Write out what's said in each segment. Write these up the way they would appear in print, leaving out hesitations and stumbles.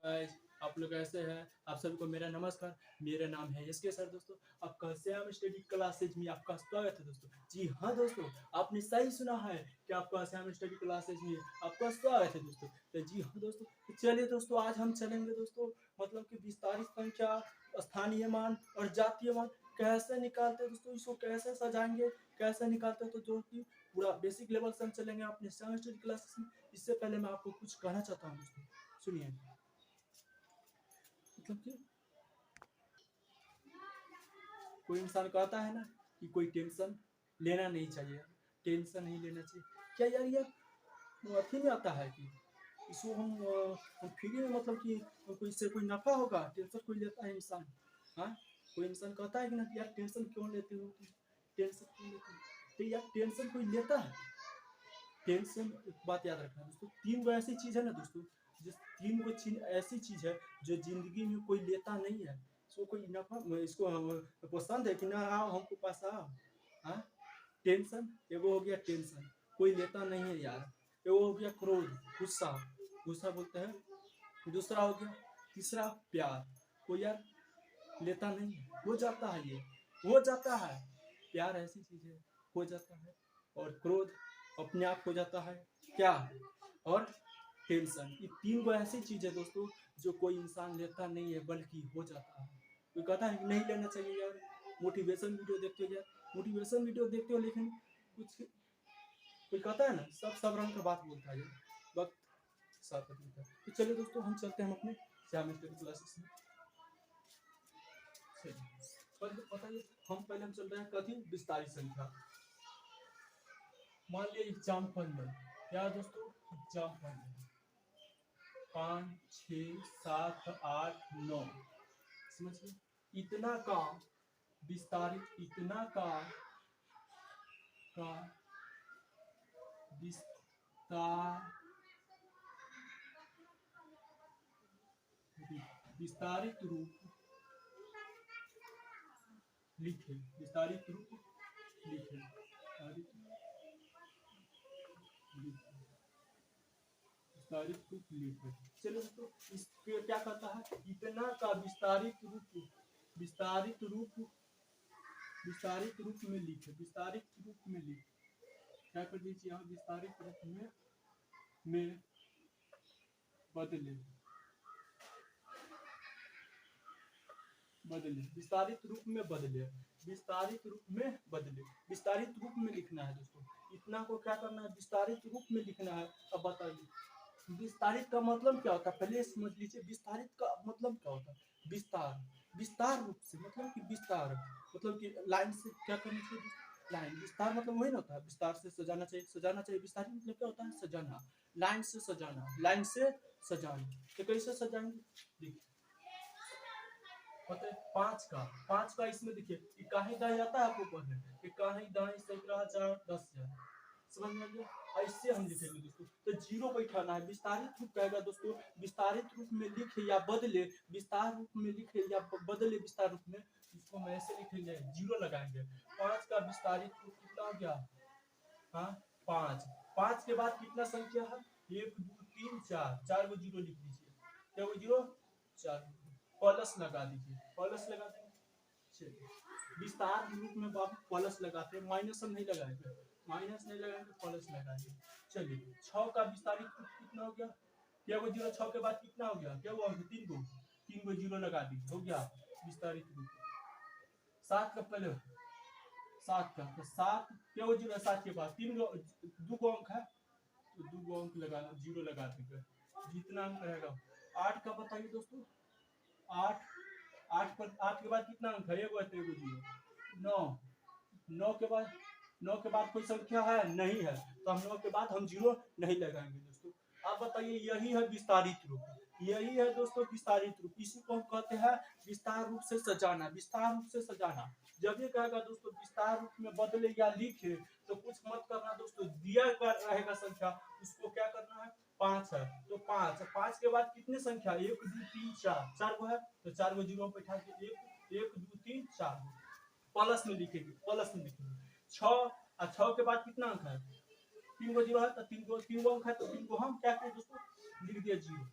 Guys, आप लोग कैसे हैं? आप सभी को मेरा नमस्कार। मेरा नाम है एसके सर दोस्तों। आपका श्याम स्टडी क्लासेज में आपका स्वागत है दोस्तों। जी हाँ दोस्तों, आपने सही सुना है कि आपका श्याम स्टडी क्लासेज में आपका स्वागत है दोस्तों। तो जी हाँ दोस्तों, तो चलिए दोस्तों, आज हम चलेंगे दोस्तों, मतलब कि विस्तारित संख्या, स्थानीय मान और जातीय मान कैसे निकालते हैं दोस्तों, इसको कैसे सजाएंगे, कैसे निकालते हैं, तो जो कि पूरा बेसिक लेवल से हम चलेंगे अपने श्याम स्टडी क्लासेज में। इससे पहले मैं आपको कुछ कहना चाहता हूँ दोस्तों, सुनिए। मतलब कि कोई इंसान कहता है ना कि कोई टेंशन लेना नहीं चाहिए, टेंशन नहीं लेना चाहिए। क्या यार, ये अथी में आता है कि इसको हम फ्री में, मतलब कि कोई इससे कोई नफा होगा? टेंशन कोई लेता है इंसान? हाँ, कोई इंसान कहता है कि ना यार टेंशन क्यों लेते हो तुम, टेंशन क्यों लेते हो? तो यार टेंशन कोई लेता है? टेंशन, एक बात याद रखना दोस्तों, तीन गो ऐसी चीज है ना दोस्तों, जिस तीन गो चीज ऐसी चीज है जो जिंदगी में कोई लेता नहीं है। इसको कोई नफा, इसको पसंद है कि ना आओ हमको पास आओ। हाँ, टेंशन एगो हो गया, टेंशन कोई लेता नहीं है यार। एगो हो गया क्रोध, गुस्सा, गुस्सा बोलते हैं। दूसरा हो गया, तीसरा प्यार, कोई यार लेता नहीं है, हो जाता है, ये हो जाता है। प्यार ऐसी चीज है, हो जाता है। और क्रोध अपने आप हो जाता है क्या? और टेंशन, ये तीन गो ऐसी चीज है दोस्तों जो कोई इंसान लेता नहीं है बल्कि हो जाता है। कोई कहता है कि नहीं लेना चाहिए यार, मोटिवेशन वीडियो देखते हो यार, मोटिवेशन वीडियो देखते हो, लेकिन कुछ कोई कहता है ना, सब रंग का बात बोलता है यार, वक्त साथ देता है। तो चलिए दोस्तों, हम चलते हैं हम अपने श्याम स्टडी क्लासेस में। बताइए, हम चल रहे हैं कथी, विस्तारित संख्या। मान लिया एग्जाम्पल में क्या दोस्तों, एग्जाम्पल में 5, 6, 7, 8, 9, समझिए, इतना का विस्तारित, इतना का विस्तार विस्तारित रूप लिखे, विस्तारित रूप लिखे, विस्तारित रूप लिखे। चलो दोस्तों, इसके क्या कहता है, इतना का विस्तारित रूप, विस्तारित रूप, विस्तारित रूप में लिखे, विस्तारित रूप में लिखे। क्या कर दीजिए यहाँ, विस्तारित रूप में बदले, बदले, विस्तारित रूप में बदले, विस्तारित रूप में बदले, विस्तारित रूप में लिखना है दोस्तों। इतना को क्या करना है, विस्तारित रूप में लिखना है। अब बताइए विस्तारित का मतलब क्या होता है, पहले समझ लीजिए विस्तारित का मतलब क्या होता है। विस्तार, विस्तार रूप से मतलब कि विस्तार, मतलब कि लाइन से क्या करना चाहिए, लाइन, विस्तार मतलब वही ना होता है, विस्तार से सजाना चाहिए, सजाना चाहिए। विस्तारित मतलब क्या होता है, सजाना, लाइन से सजाना, लाइन से सजाना। तो कैसे सजाएंगे, देखिए, पता है पांच का इसमें देखिए, इकाई दाई आता है आपको पढ़ने, इकाई दाई सैकड़ा चार 10,000, समझ में आ गया? ऐसे हम लिखेंगे दोस्तों। तो जीरो बैठाना है, विस्तारित रूप कहेगा दोस्तों, विस्तारित रूप में लिखे या बदले, विस्तार रूप में लिखे या बदले विस्तार रूप में, इसको हम ऐसे लिखेंगे, जीरो लगाएंगे। 5 का विस्तारित रूप कितना हो गया? हाँ, 5। 5 के बाद कितना संख्या है, 1, 2, 3, 4, 4 को जीरो लिख दीजिए, क्या वो जीरो, 4 प्लस लगा दीजिए, प्लस लगा देंगे। चलिए, विस्तार रूप में आप प्लस लगाते हैं, माइनस हम नहीं लगाएंगे, माइनस नहीं लगाएंगे, प्लस लगाएंगे। चलिए, 6 का विस्तारित रूप कितना हो गया, क्या वो जीरो, 6 के बाद कितना हो गया, क्या हुआ, 3 को जीरो लगा दीजिए, हो गया विस्तारित रूप। 7 का पहले, 7 का, तो 7 क्या वो जीरो, 7 के बाद 3 गो, 2 गो अंक है, तो 2 गो अंक लगा, जीरो लगा देंगे, जितना अंक रहेगा। 8 का बताइए दोस्तों, 8, 8 पर 8 के बाद कितना अंक है, एगो है, तो एगो जीरो। 9, 9 के बाद, 9 के बाद कोई संख्या है नहीं है, तो हम 9 के बाद हम जीरो नहीं लगाएंगे दोस्तों। आप बताइए, यही है विस्तारित रूप, यही है दोस्तों विस्तारित रूप। इसी को हम कहते हैं विस्तार रूप से सजाना, विस्तार रूप से सजाना। जब ये कहेगा दोस्तों विस्तार रूप में बदले या लिखे, तो कुछ मत करना दोस्तों, दिया रहेगा संख्या, उसको क्या करना है, 5 है तो 5, 5 के बाद कितने संख्या, 1, 2, 3, 4, 4 गो है, तो 4 गो जीरो बैठा के 1, 1, 2, 3, 4 प्लस में लिखेंगे, प्लस में लिखेंगे। 6, और 6 के बाद कितना अंक है, 3 गो जीरो है, तो 3 गो अंक है, तो 3 को हम क्या करें दोस्तों, लिख दिया जीरो।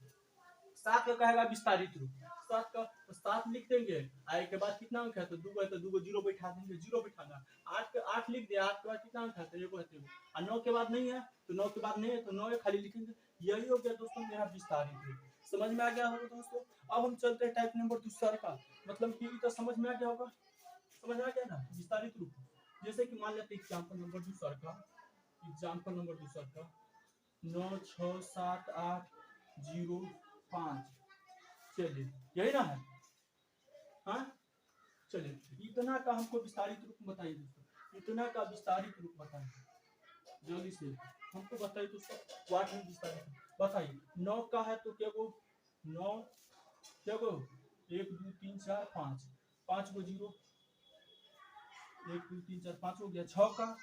सात का कहेगा विस्तारित रूप, सात का तो सात लिख देंगे, आई के बाद कितना अंक है तो दू को जीरो बैठा देंगे, जीरो बैठाना। आठ का आठ लिख दिया, आठ के बाद कितना अंक है तो एगो है तो और नौ के बाद नहीं है तो नौ के बाद नहीं है तो नौ खाली लिखेंगे। यही हो गया दोस्तों मेरा विस्तारित रूप। समझ में आ गया होगा दोस्तों। अब हम चलते हैं टाइप नंबर दूसरा का, मतलब कि तो समझ में आ गया होगा, समझ में आ गया ना विस्तारित रूप। जैसे कि मान लेते एग्जाम्पल नंबर दूसरा का, एग्जाम्पल नंबर दूसरा का 9 6 7 8 0 5, चलिए यही ना है। हाँ चलिए इतना का हमको विस्तारित रूप बताइए दोस्तों, इतना का विस्तारित रूप बताइए जल्दी से हमको बताइए दोस्तों। वाट में विस्तारित बताइए। 9 का है तो क्या वो 9 क्या वो 1 2 3 4 5, 5 को जीरो, 1 2 3 4 5 हो गया। 6 का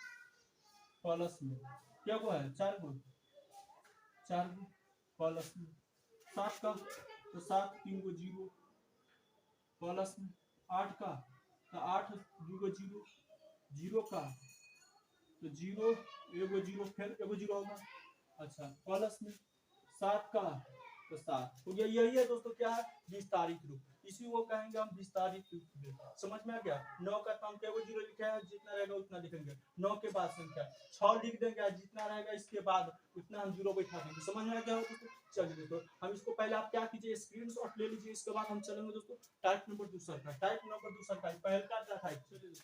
प्लस में क्या वो है 4 को, 4 को प्लस में। 7 का तो 7 3 को जीरो प्लस में। 8 का तो 8 2 को जीरो, जीरो का तो जीरो एगो जीरो फिर एगो जीरो होगा, अच्छा प्लस में। 7 का तो 7 हो गया। यही है दोस्तों क्या है विस्तारित रूप, इसी को कहेंगे हम विस्तारित रूप। समझ में आ गया। 9 का तो हम क्या जीरो लिखा है, जितना रहेगा उतना लिखेंगे। 9 के बाद संख्या 6 लिख देंगे, जितना रहेगा इसके बाद उतना हम जीरो बैठा देंगे। समझ में आ गया दोस्तों। चलिए दोस्तों हम इसको पहले आप क्या कीजिए स्क्रीनशॉट ले लीजिए, इसके बाद हम चलेंगे दोस्तों टाइप नंबर दूसरा का। टाइप नंबर दूसरा का पहल का क्या था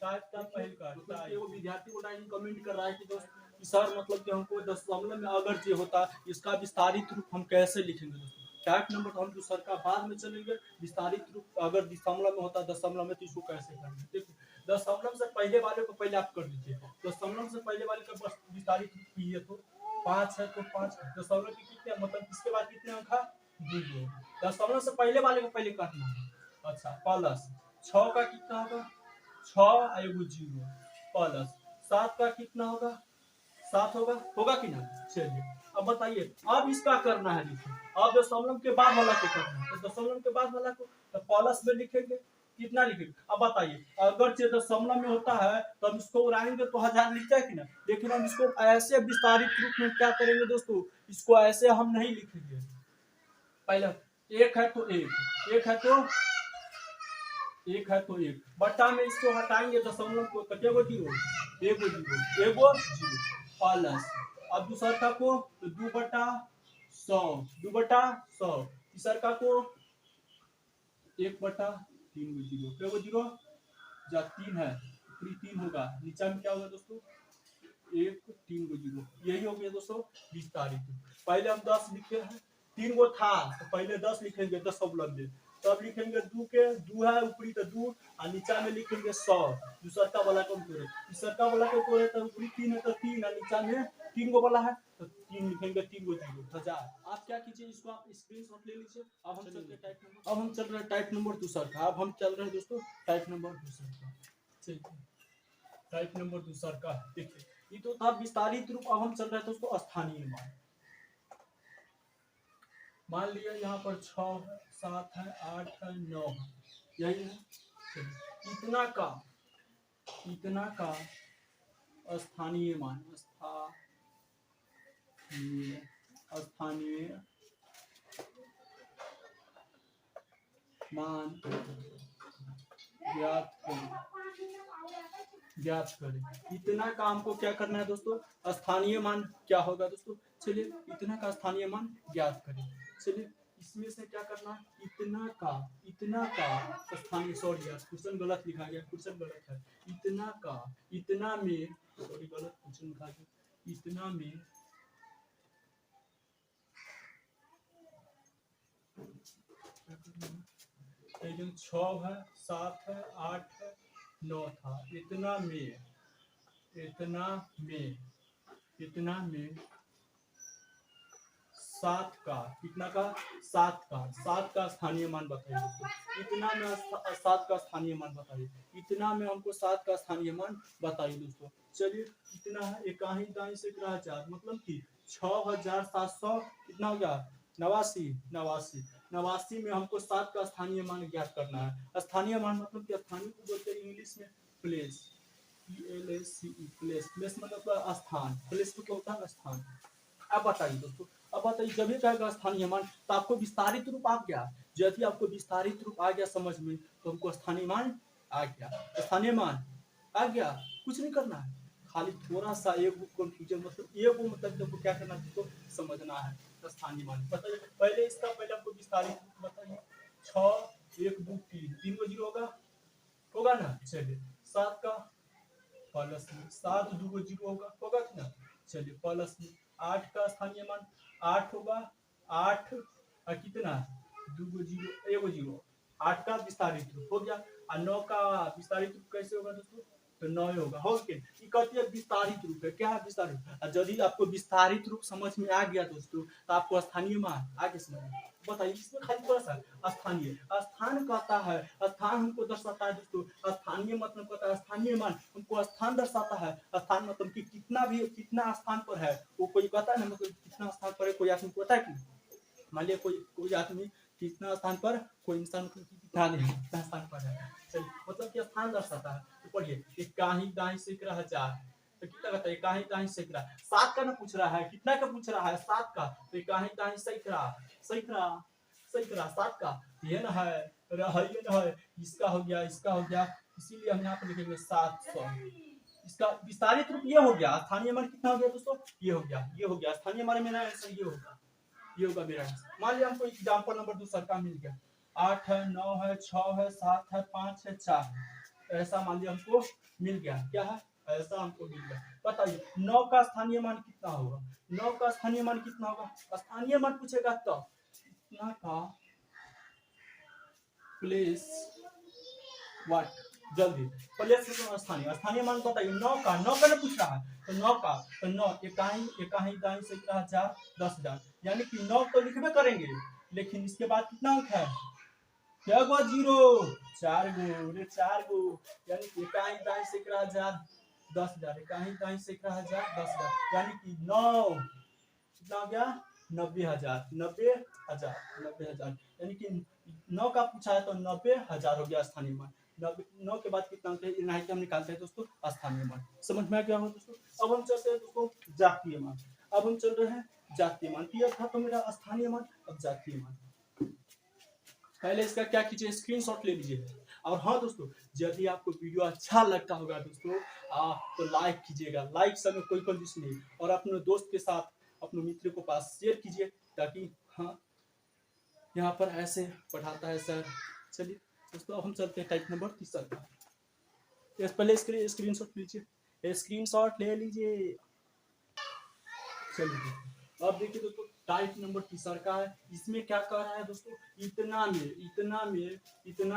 टाइप का पहल का, मतलब वो विद्यार्थी को टाइम कमेंट कर रहा है कि दोस्त कि सर मतलब कि हमको दशमलव में अगर जो होता इसका विस्तारित रूप हम कैसे लिखेंगे दोस्तों। टाइप नंबर तो हम दूसरा का बाद में चलेंगे, विस्तारित रूप अगर दशमलव में होता दशमलव में तो इसको कैसे करेंगे। देखिए दशमलव से पहले वाले को पहले आप कर लीजिए, दशमलव से पहले वाले का बस विस्तारित रूप कीजिए तो 5 है तो 5 दशमलव के कितने मतलब इसके बाद कितने अंक है 2, दशमलव से पहले वाले को पहले काटना है। अच्छा प्लस 6 का कितना होगा 6 एगो जीरो प्लस 7 का कितना होगा 7 होगा, होगा कि ना। चलिए अब बताइए अब इसका करना है देखिए, अब दशमलव के बाद वाला को करना है तो दशमलव के बाद वाला को तो प्लस में लिखेंगे, कितना लिखेंगे। अब बताइए अगर से दशमलव में होता है तो हम इसको उड़ाएंगे तो 1000 लिखता है कि ना, लेकिन हम इसको ऐसे विस्तारित रूप में क्या करेंगे दोस्तों, इसको ऐसे हम नहीं लिखेंगे। पहले एक है तो एक है तो एक है तो एक बट्टा में इसको हटाएंगे दशमलव को तो एगो जीरो एगो जीरो एगो जीरो प्लस। अब दूसरा को तो 2/100 2/100, तीसरा को 1/3 जीरो एगो जीरो जब 3 है ऊपरी 3 होगा, नीचा में क्या होगा दोस्तों 1 3 को जीरो। यही हो गया दोस्तों विस्तारित। पहले हम 10 लिखे हैं, 3 गो था तो पहले 10 लिखेंगे दशमलव में, तब लिखेंगे 2 के 2 है ऊपरी तो 2 और नीचा में लिखेंगे 100। दूसरा वाला को तोड़े, तीसरा वाला को तोड़े तो ऊपरी 3 है तो 3 और नीचा में 3 गो वाला है तो 3 लिखेंगे 3 गो जीरो 1000। आप क्या कीजिए इसको आप स्क्रीनशॉट ले लीजिए। अब हम चलते टाइप नंबर, अब हम चल रहे हैं टाइप नंबर दूसरा का, अब हम चल रहे हैं दोस्तों टाइप नंबर दूसरा का। चलिए टाइप नंबर दूसरा का देखिए ये तो था विस्तारित रूप। अब हम चल रहे थे उसको स्थानीय मान। मान लिया यहाँ पर 6 है 7 है 8 है 9 है, यही है। इतना का स्थानीय मान स्थानीय मान ज्ञात करें। इतना का हमको क्या करना है दोस्तों, स्थानीय मान क्या होगा दोस्तों। चलिए इतना का स्थानीय मान ज्ञात करें। चलिए इसमें से क्या करना है इतना का स्थानीय, सॉरी यार क्वेश्चन गलत लिखा गया, क्वेश्चन गलत है। इतना में सॉरी गलत क्वेश्चन लिखा गया, इतना में लेकिन 6 है 7 है 8 है 9 था। इतना में 7 का कितना का 7 का स्थानीय मान बताइए। इतना में 7 का स्थानीय मान बताइए, इतना में हमको 7 का स्थानीय मान बताइए दोस्तों। चलिए इतना है इकाई दाई से ग्रह 4 मतलब कि 6700 कितना हो गया 89 में हमको 7 का स्थानीय मान ज्ञात करना है। स्थानीय मान मतलब कि स्थानीय को बोलते हैं इंग्लिश में प्लेस, प्लेस मतलब स्थान, प्लेस मतलब होता है स्थान। अब बताइए दोस्तों अब बताइए जब ये कहेगा स्थानीय मान तो आपको विस्तारित रूप आ गया। यदि आपको विस्तारित रूप आ गया समझ में तो हमको स्थानीय मान आ गया, स्थानीय मान आ गया। कुछ नहीं करना है, खाली थोड़ा सा एक कंफ्यूजन मतलब एक मतलब तुमको क्या करना है तो समझना है स्थानीय मान। बताइए पहले इसका पहले आपको विस्तारित रूप बताइए 6 1 2 3 3 को 0 होगा ना। चलिए 7 का प्लस में 7 2 को 0 होगा कि ना। चलिए प्लस में 8 का स्थानीय मान 8 होगा, 8 और कितना 2 को 0 1 को 0, 8 का विस्तारित रूप हो गया। और 9 का विस्तारित रूप कैसे होगा दोस्तों, तो 9 होगा। हो गया, ये कहती है विस्तारित रूप है। क्या है विस्तारित? और यदि आपको विस्तारित रूप समझ में आ गया दोस्तों तो आपको स्थानीय मान आगे समझ में। बताइए इसमें खाली थोड़ा सा स्थानीय स्थान कहता है, स्थान हमको दर्शाता है दोस्तों। स्थानीय मतलब कहता है स्थानीय मान हमको स्थान दर्शाता है। स्थान मतलब कि कितना स्थान पर है वो कोई कहता है ना, मतलब कितना स्थान पर है कोई आदमी को पता है कि मान लिया कोई आदमी कितना स्थान पर, कोई इंसान कितना स्थान पर है। चलिए मतलब कि स्थान दर्शाता है। तो पढ़िए इकाही दाई सैकड़ा हजार, तो कितना कहता है इकाही दाई सैकड़ा। 7 का ना पूछ रहा है, कितना का पूछ रहा है 7 का, तो इकाही दाई सैकड़ा सैकड़ा सैकड़ा 7 का ये ना है ये ना है, इसका हो गया इसका हो गया, इसीलिए हम यहाँ पर लिखेंगे 700। इसका विस्तारित रूप ये हो गया। स्थानीय मान कितना हो गया दोस्तों, ये हो गया स्थानीय मान। मेरा आंसर ये होगा मेरा आंसर। मान लिया हमको एग्जाम्पल नंबर दूसरा का मिल गया, 8 है 9 है 6 है 7 है 5 है 4 है, ऐसा मान लिया हमको मिल गया। क्या है ऐसा हमको मिल गया। बताइए 9 का स्थानीय मान कितना होगा, 9 का स्थानीय मान कितना होगा। स्थानीय मान पूछेगा तो इतना का प्लेस व्हाट, जल्दी प्लेस स्थानीय मान बताइए। 9 का ना पूछ रहा है तो 9 का तो 9 इकाई दाई सैकड़ा हजार 10,000, यानी कि 9 तो लिखबे करेंगे लेकिन इसके बाद कितना अंक है, क्या गो 0 4 गो, यानी कि इकाई दाई सैकड़ा हजार 10,000, इकाई दाई सैकड़ा हजार 10,000, यानी कि 9 कितना हो गया 90,000, यानी कि 9 का पूछा है तो 90,000 हो गया स्थानीय मान। 9 के बाद कितना होता है इनाई हम निकालते हैं दोस्तों स्थानीय मान। समझ में आ गया हो दोस्तों। अब हम चलते हैं दोस्तों जातीय मान। अब हम चल रहे हैं जातीय मान। क्लियर था तो मेरा स्थानीय मान, अब जातीय मान। पहले इसका क्या कीजिए स्क्रीनशॉट ले लीजिए। और हाँ दोस्तों यदि आपको वीडियो अच्छा लगता होगा दोस्तों तो लाइक कीजिएगा, लाइक से में कोई कंजूस नहीं, और अपने दोस्त के साथ अपने मित्र को पास शेयर कीजिए ताकि हाँ यहाँ पर ऐसे पढ़ाता है सर। चलिए दोस्तों अब हम चलते हैं टाइप नंबर तीसरा का। पहले स्क्रीनशॉट लीजिए, स्क्रीनशॉट ले लीजिए। चलिए अब देखिए दोस्तों टाइप नंबर तीसरा का है। इसमें क्या कह रहा है दोस्तों, इतना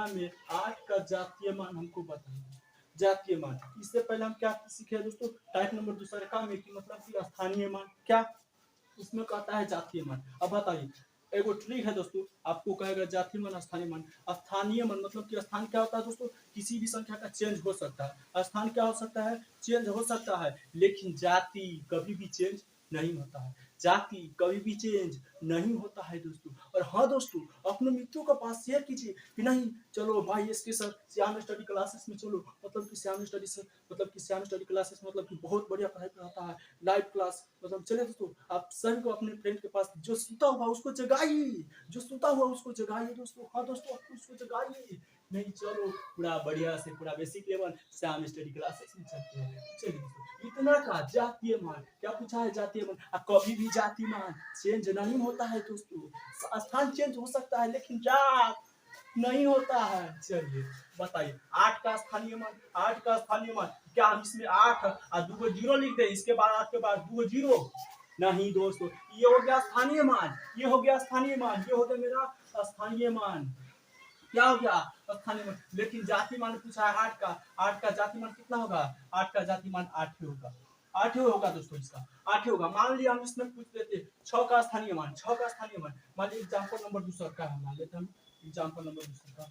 में 8 का जातीय मान हमको बताइए। जातीय मान इससे पहले हम क्या सीखे दोस्तों टाइप नंबर दूसरा का में कि मतलब कि स्थानीय मान, क्या उसमें कहता है जातीय मान। अब बताइए एगो ट्रिक है दोस्तों, आपको कहेगा जातीय मान स्थानीय मान। स्थानीय मान मतलब कि स्थान क्या होता है दोस्तों, किसी भी संख्या का चेंज हो सकता है। स्थान क्या हो सकता है, चेंज हो सकता है, लेकिन जाति कभी भी चेंज नहीं होता है। जाति कभी भी चेंज नहीं होता है दोस्तों। और हाँ दोस्तों अपने मित्रों का पास शेयर कीजिए कि नहीं चलो भाई इसके सर श्याम स्टडी क्लासेस में चलो, मतलब कि श्याम स्टडी क्लासेस मतलब कि बहुत बढ़िया पढ़ाई कराता है, लाइव क्लास मतलब चले दोस्तों। आप सभी को अपने फ्रेंड के पास, जो सुता हुआ उसको जगाइए, दोस्तों। हाँ दोस्तों उसको जगाइए। नहीं चलो पूरा बढ़िया से पूरा basic level Shyam study classes में चलते हैं। चलिए दोस्तों इतना का जातीय मान क्या पूछा है, जातीय मान। कभी भी जातीय मान चेंज नहीं होता है दोस्तों। स्थान चेंज हो सकता है लेकिन जात नहीं होता है। चलिए बताइए 8 का स्थानीय मान क्या हम इसमें 8 और 2 को 0 लिख दें, इसके बाद 8 के बाद 2 को 0 नहीं दोस्तों, ये हो गया स्थानीय मान, ये हो गया मेरा स्थानीय मान। क्या हो गया स्थानीय मान। लेकिन जाति मान पूछा है 8 का जाति मान कितना होगा, 8 का जाति मान 8 होगा, 8 होगा दोस्तों, इसका 8 होगा। मान लिया हम इसमें पूछ लेते 6 का स्थानीय मान, मान लीजिए एग्जांपल नंबर दूसरा का है, मान लेते हम एग्जांपल नंबर दूसरा का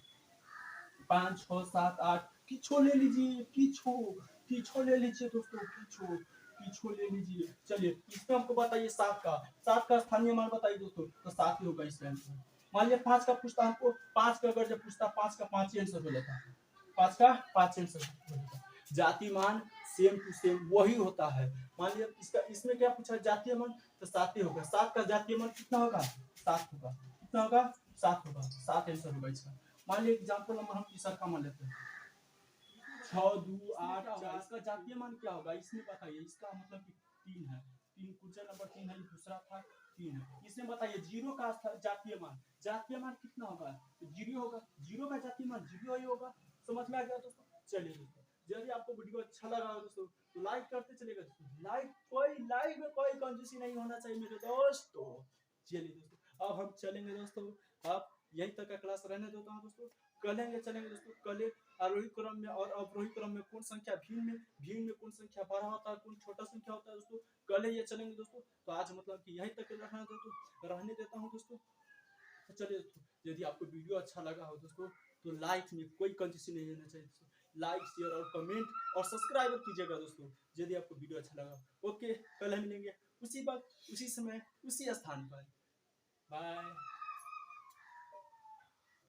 5 6 7 8 किछो ले लीजिए, किछो ले लीजिए दोस्तों, किछो ले लीजिए। चलिए इसमें हमको बताइए 7 का स्थानीय मान बताइए दोस्तों, तो 7 ही होगा इसका आंसर। मान लिया 5 का पूछता हमको, 5 का अगर जब पूछता 5 का 5 ही आंसर हो जाता, 5 का 5 आंसर हो जाता। जाति मान सेम टू सेम वही होता है। मान लिया इसमें क्या पूछा जातीय मान, तो 7 ही होगा। 7 का जातीय मान कितना होगा? 7 होगा। कितना होगा? 7 होगा। 7 आंसर होगा इसका। मान लीजिए एग्जाम्पल हम तीसरा का मान लेते हैं 6 2 8 4। इसका जातीय मान क्या होगा इसमें बताइए। इसका मतलब कि 3 है। 3 क्वेश्चन नंबर 3 है, दूसरा था 3 है। इसमें बताइए जीरो का जातीय मान, जातीय मान कितना होगा? तो जीरो होगा। जीरो का जातीय मान जीरो ही होगा। समझ में आ गया दोस्तों? चलिए दोस्तों, यदि आपको वीडियो अच्छा लगा हो दोस्तों तो लाइक करते चलेगा दोस्तों। लाइक में कोई कंजूसी नहीं होना चाहिए मेरे दोस्तों। चलिए दोस्तों, अब हम चलेंगे दोस्तों। अब यही तक का क्लास रहने देता हूँ दोस्तों। कल चलेंगे दोस्तों। कल आरोही क्रम में और अवरोही क्रम में कौन संख्या भीम में कौन संख्या बड़ा होता है, कौन छोटा संख्या होता है दोस्तों, कल ये चलेंगे दोस्तों। तो आज मतलब कि यहीं तक रहने देता हूँ दोस्तों। तो चलिए दोस्तों, यदि आपको वीडियो अच्छा लगा हो दोस्तों तो लाइक में कोई कंजूसी नहीं रहना चाहिए दोस्तों। लाइक शेयर और कमेंट और सब्सक्राइब कीजिएगा दोस्तों यदि आपको वीडियो अच्छा लगा। ओके, कल हम मिलेंगे उसी वक्त, उसी समय, उसी स्थान पर। बाय।